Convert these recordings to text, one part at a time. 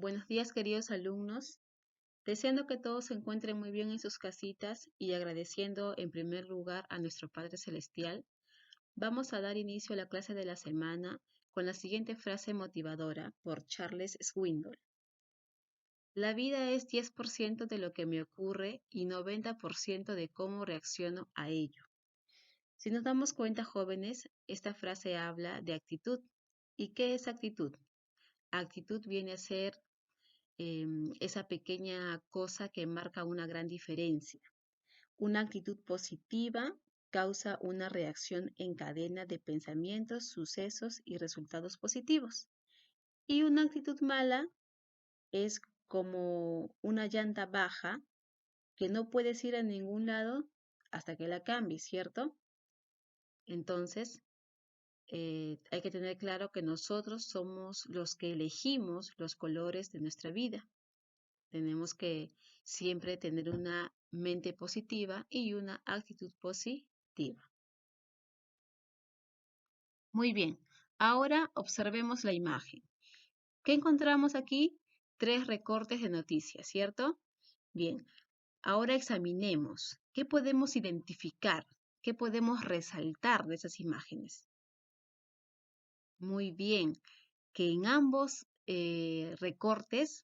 Buenos días, queridos alumnos. Deseando que todos se encuentren muy bien en sus casitas y agradeciendo en primer lugar a nuestro Padre Celestial, vamos a dar inicio a la clase de la semana con la siguiente frase motivadora por Charles Swindoll. La vida es 10% de lo que me ocurre y 90% de cómo reacciono a ello. Si nos damos cuenta, jóvenes, esta frase habla de actitud. ¿Y qué es actitud? Actitud viene a ser esa pequeña cosa que marca una gran diferencia. Una actitud positiva causa una reacción en cadena de pensamientos, sucesos y resultados positivos. Y una actitud mala es como una llanta baja que no puedes ir a ningún lado hasta que la cambies, ¿cierto? Entonces, hay que tener claro que nosotros somos los que elegimos los colores de nuestra vida. Tenemos que siempre tener una mente positiva y una actitud positiva. Muy bien, ahora observemos la imagen. ¿Qué encontramos aquí? 3 recortes de noticias, ¿cierto? Bien, ahora examinemos qué podemos identificar, qué podemos resaltar de esas imágenes. Muy bien, que en ambos recortes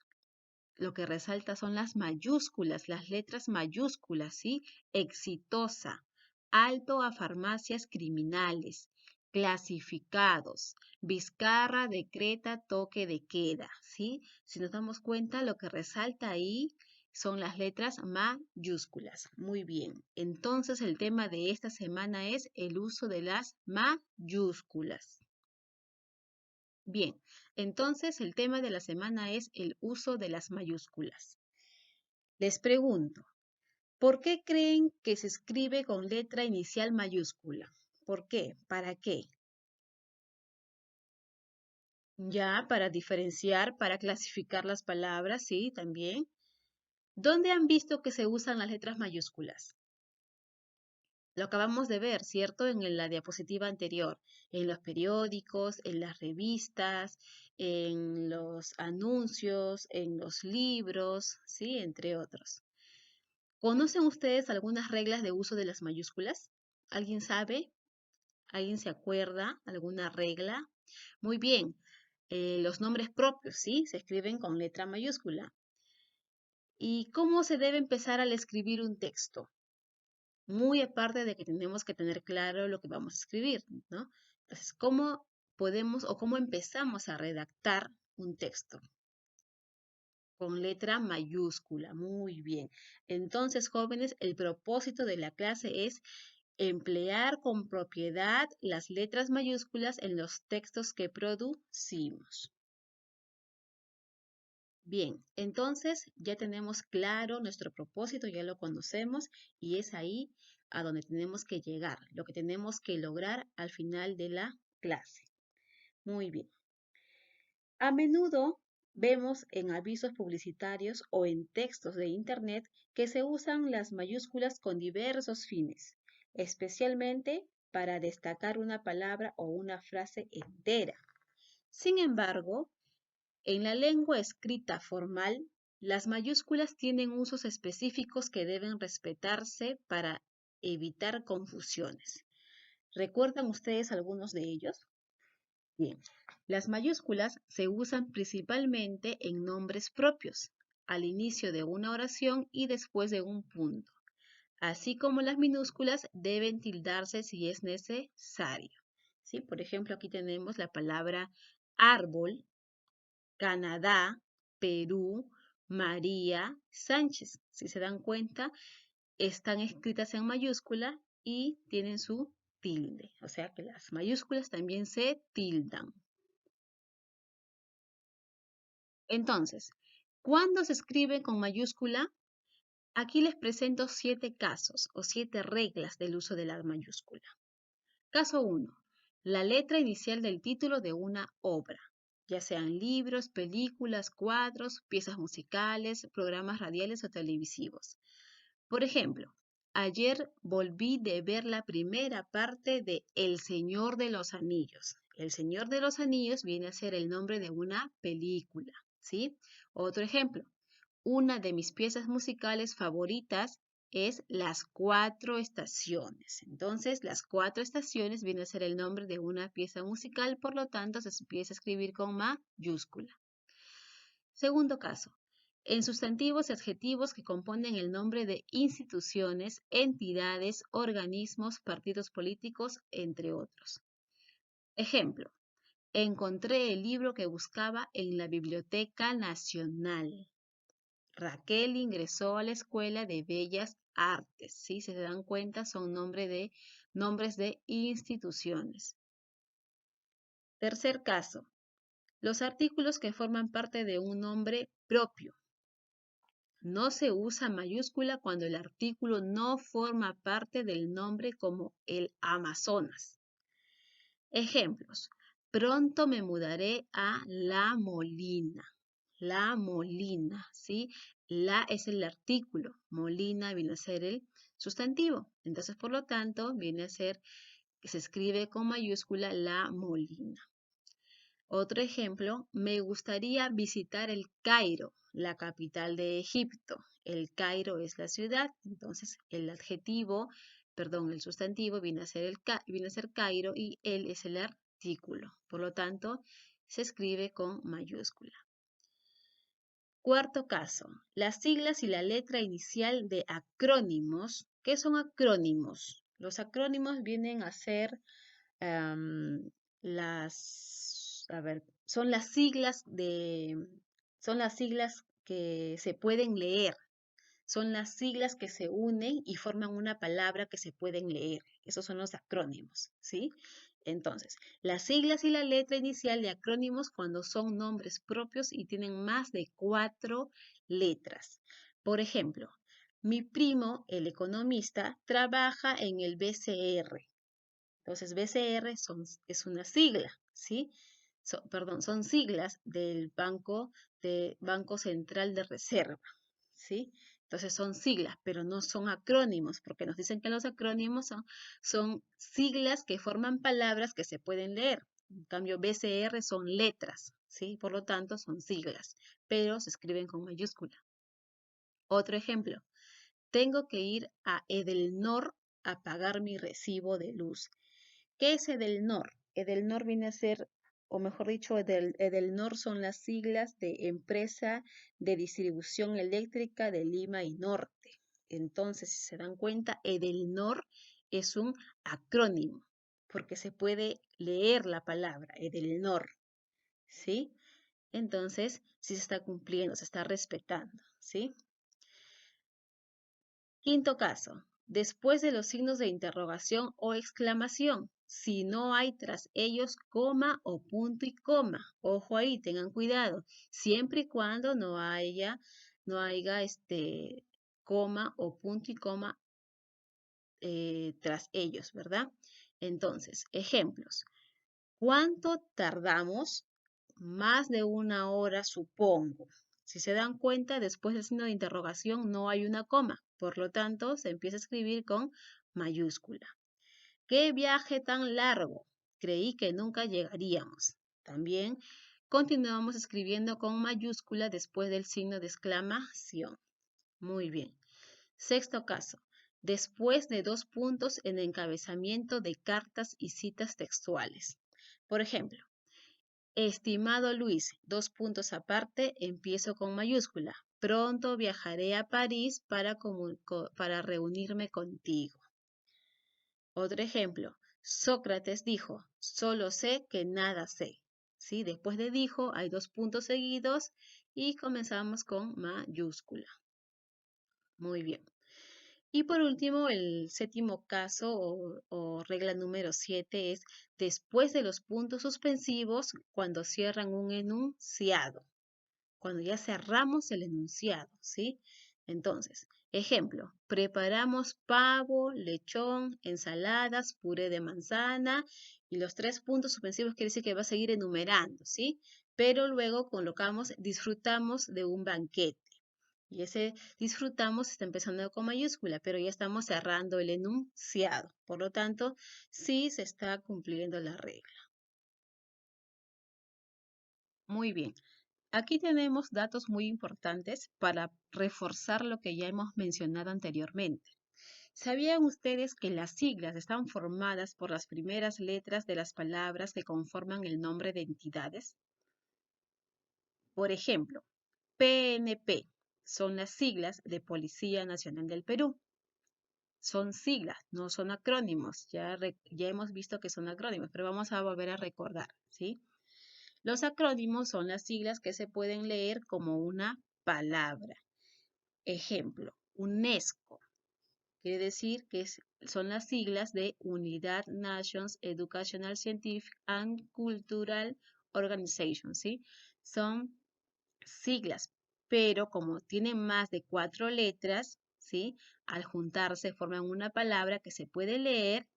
lo que resalta son las mayúsculas, las letras mayúsculas, ¿sí? Exitosa, alto a farmacias criminales, clasificados, Vizcarra decreta toque de queda, ¿sí? Si nos damos cuenta, lo que resalta ahí son las letras mayúsculas. Muy bien. Entonces, el tema de esta semana es el uso de las mayúsculas. Bien, entonces el tema de la semana es el uso de las mayúsculas. Les pregunto, ¿por qué creen que se escribe con letra inicial mayúscula? ¿Por qué? ¿Para qué? Ya, para diferenciar, para clasificar las palabras, sí, también. ¿Dónde han visto que se usan las letras mayúsculas? Lo acabamos de ver, ¿cierto? En la diapositiva anterior, en los periódicos, en las revistas, en los anuncios, en los libros, ¿sí? Entre otros. ¿Conocen ustedes algunas reglas de uso de las mayúsculas? ¿Alguien sabe? ¿Alguien se acuerda? ¿Alguna regla? Muy bien. Los nombres propios, ¿sí? Se escriben con letra mayúscula. ¿Y cómo se debe empezar al escribir un texto? Muy aparte de que tenemos que tener claro lo que vamos a escribir, ¿no? Entonces, ¿cómo podemos o cómo empezamos a redactar un texto? Con letra mayúscula, muy bien. Entonces, jóvenes, el propósito de la clase es emplear con propiedad las letras mayúsculas en los textos que producimos. Bien, entonces ya tenemos claro nuestro propósito, ya lo conocemos y es ahí a donde tenemos que llegar, lo que tenemos que lograr al final de la clase. Muy bien. A menudo vemos en avisos publicitarios o en textos de Internet que se usan las mayúsculas con diversos fines, especialmente para destacar una palabra o una frase entera. Sin embargo, en la lengua escrita formal, las mayúsculas tienen usos específicos que deben respetarse para evitar confusiones. ¿Recuerdan ustedes algunos de ellos? Bien, las mayúsculas se usan principalmente en nombres propios, al inicio de una oración y después de un punto, así como las minúsculas deben tildarse si es necesario. ¿Sí? Por ejemplo, aquí tenemos la palabra árbol, Canadá, Perú, María, Sánchez. Si se dan cuenta, están escritas en mayúscula y tienen su tilde. O sea que las mayúsculas también se tildan. Entonces, ¿cuándo se escribe con mayúscula? Aquí les presento 7 casos o 7 reglas del uso de la mayúscula. Caso 1. La letra inicial del título de una obra, ya sean libros, películas, cuadros, piezas musicales, programas radiales o televisivos. Por ejemplo, ayer volví de ver la primera parte de El Señor de los Anillos. El Señor de los Anillos viene a ser el nombre de una película, ¿sí? Otro ejemplo, una de mis piezas musicales favoritas es Las Cuatro Estaciones. Entonces, Las Cuatro Estaciones viene a ser el nombre de una pieza musical, por lo tanto, se empieza a escribir con mayúscula. Segundo caso, en sustantivos y adjetivos que componen el nombre de instituciones, entidades, organismos, partidos políticos, entre otros. Ejemplo, encontré el libro que buscaba en la Biblioteca Nacional. Raquel ingresó a la Escuela de Bellas Artes. ¿Sí? Si se dan cuenta, son nombres de instituciones. Tercer caso, los artículos que forman parte de un nombre propio. No se usa mayúscula cuando el artículo no forma parte del nombre, como el Amazonas. Ejemplos. Pronto me mudaré a La Molina. La Molina, ¿sí? La es el artículo. Molina viene a ser el sustantivo. Entonces, por lo tanto, viene a ser, se escribe con mayúscula La Molina. Otro ejemplo, me gustaría visitar el Cairo, la capital de Egipto. El Cairo es la ciudad, entonces el sustantivo viene a ser Cairo y él es el artículo. Por lo tanto, se escribe con mayúscula. Cuarto caso, las siglas y la letra inicial de acrónimos. ¿Qué son acrónimos? Los acrónimos vienen a ser son las siglas que se pueden leer, son las siglas que se unen y forman una palabra que se pueden leer. Esos son los acrónimos, ¿sí? Entonces, las siglas y la letra inicial de acrónimos cuando son nombres propios y tienen más de 4 letras. Por ejemplo, mi primo, el economista, trabaja en el BCR. Entonces, BCR es una sigla, ¿sí? Son siglas del Banco Central de Reserva, ¿sí? Entonces son siglas, pero no son acrónimos, porque nos dicen que los acrónimos son siglas que forman palabras que se pueden leer. En cambio, BCR son letras, ¿sí? Por lo tanto, son siglas, pero se escriben con mayúscula. Otro ejemplo, tengo que ir a Edelnor a pagar mi recibo de luz. ¿Qué es Edelnor? Edelnor viene a ser, o mejor dicho, Edelnor son las siglas de Empresa de Distribución Eléctrica de Lima y Norte. Entonces, si se dan cuenta, Edelnor es un acrónimo, porque se puede leer la palabra Edelnor, ¿sí? Entonces, sí se está cumpliendo, se está respetando, ¿sí? Quinto caso, después de los signos de interrogación o exclamación, si no hay tras ellos coma o punto y coma. Ojo ahí, tengan cuidado, siempre y cuando no haya coma o punto y coma tras ellos, ¿verdad? Entonces, ejemplos. ¿Cuánto tardamos? Más de 1 hora, supongo. Si se dan cuenta, después del signo de interrogación no hay una coma. Por lo tanto, se empieza a escribir con mayúscula. ¿Qué viaje tan largo? Creí que nunca llegaríamos. También continuamos escribiendo con mayúscula después del signo de exclamación. Muy bien. Sexto caso. Después de 2 puntos en encabezamiento de cartas y citas textuales. Por ejemplo, estimado Luis, 2 puntos aparte, empiezo con mayúscula. Pronto viajaré a París para reunirme contigo. Otro ejemplo, Sócrates dijo, solo sé que nada sé. ¿Sí? Después de dijo hay 2 puntos seguidos y comenzamos con mayúscula. Muy bien. Y por último, el séptimo caso o regla número 7 es después de los puntos suspensivos cuando cierran un enunciado. Cuando ya cerramos el enunciado, ¿sí? Entonces, ejemplo, preparamos pavo, lechón, ensaladas, puré de manzana y los 3 puntos suspensivos quiere decir que va a seguir enumerando, ¿sí? Pero luego colocamos disfrutamos de un banquete. Y ese disfrutamos está empezando con mayúscula, pero ya estamos cerrando el enunciado. Por lo tanto, sí se está cumpliendo la regla. Muy bien. Aquí tenemos datos muy importantes para reforzar lo que ya hemos mencionado anteriormente. ¿Sabían ustedes que las siglas están formadas por las primeras letras de las palabras que conforman el nombre de entidades? Por ejemplo, PNP son las siglas de Policía Nacional del Perú. Son siglas, no son acrónimos. Ya hemos visto que son acrónimos, pero vamos a volver a recordar, ¿sí? Los acrónimos son las siglas que se pueden leer como una palabra. Ejemplo, UNESCO. Quiere decir que son las siglas de Unidad Nations Educational, Scientific and Cultural Organization, ¿sí? Son siglas, pero como tienen más de 4 letras, ¿sí? Al juntarse forman una palabra que se puede leer,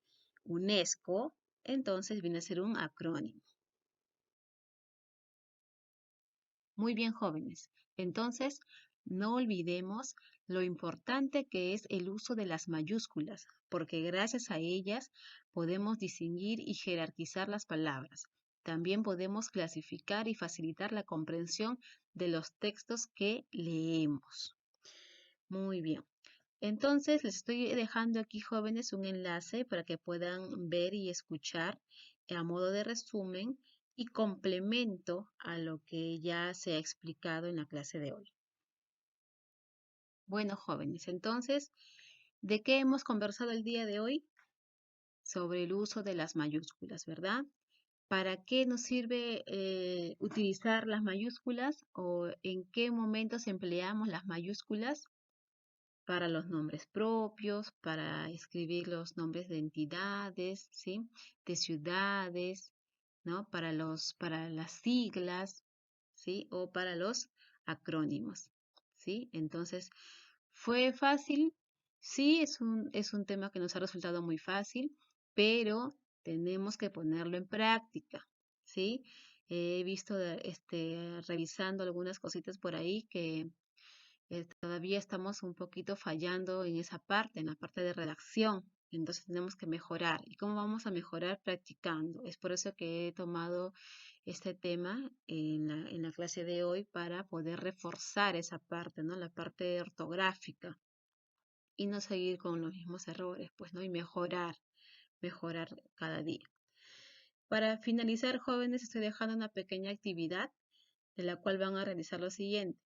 UNESCO, entonces viene a ser un acrónimo. Muy bien, jóvenes. Entonces, no olvidemos lo importante que es el uso de las mayúsculas, porque gracias a ellas podemos distinguir y jerarquizar las palabras. También podemos clasificar y facilitar la comprensión de los textos que leemos. Muy bien. Entonces, les estoy dejando aquí, jóvenes, un enlace para que puedan ver y escuchar a modo de resumen y complemento a lo que ya se ha explicado en la clase de hoy. Bueno, jóvenes, entonces, ¿de qué hemos conversado el día de hoy? Sobre el uso de las mayúsculas, ¿verdad? ¿Para qué nos sirve utilizar las mayúsculas o en qué momentos empleamos las mayúsculas? Para los nombres propios, para escribir los nombres de entidades, ¿sí? De ciudades, ¿no? Para las siglas, ¿sí? O para los acrónimos, ¿sí? Entonces, ¿fue fácil? Sí, es un tema que nos ha resultado muy fácil, pero tenemos que ponerlo en práctica, ¿sí? He visto, revisando algunas cositas por ahí que todavía estamos un poquito fallando en esa parte, en la parte de redacción. Entonces tenemos que mejorar. ¿Y cómo vamos a mejorar? Practicando. Es por eso que he tomado este tema en la clase de hoy para poder reforzar esa parte, ¿no? La parte ortográfica y no seguir con los mismos errores, pues, ¿no? Y mejorar cada día. Para finalizar, jóvenes, estoy dejando una pequeña actividad de la cual van a realizar lo siguiente.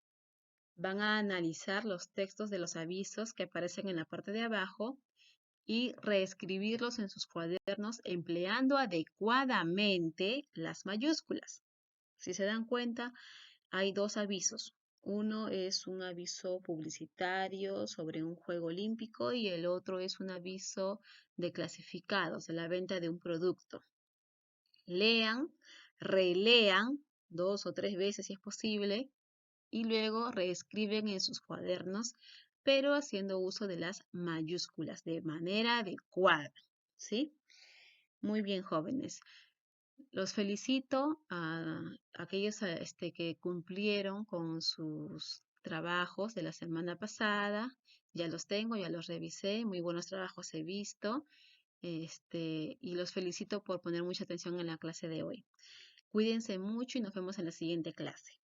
Van a analizar los textos de los avisos que aparecen en la parte de abajo y reescribirlos en sus cuadernos empleando adecuadamente las mayúsculas. Si se dan cuenta, hay dos avisos. Uno es un aviso publicitario sobre un juego olímpico y el otro es un aviso de clasificados, de la venta de un producto. Lean, relean 2 o 3 veces si es posible y luego reescriben en sus cuadernos, pero haciendo uso de las mayúsculas de manera adecuada, ¿sí? Muy bien, jóvenes. Los felicito a aquellos que cumplieron con sus trabajos de la semana pasada. Ya los tengo, ya los revisé, muy buenos trabajos he visto. Y los felicito por poner mucha atención en la clase de hoy. Cuídense mucho y nos vemos en la siguiente clase.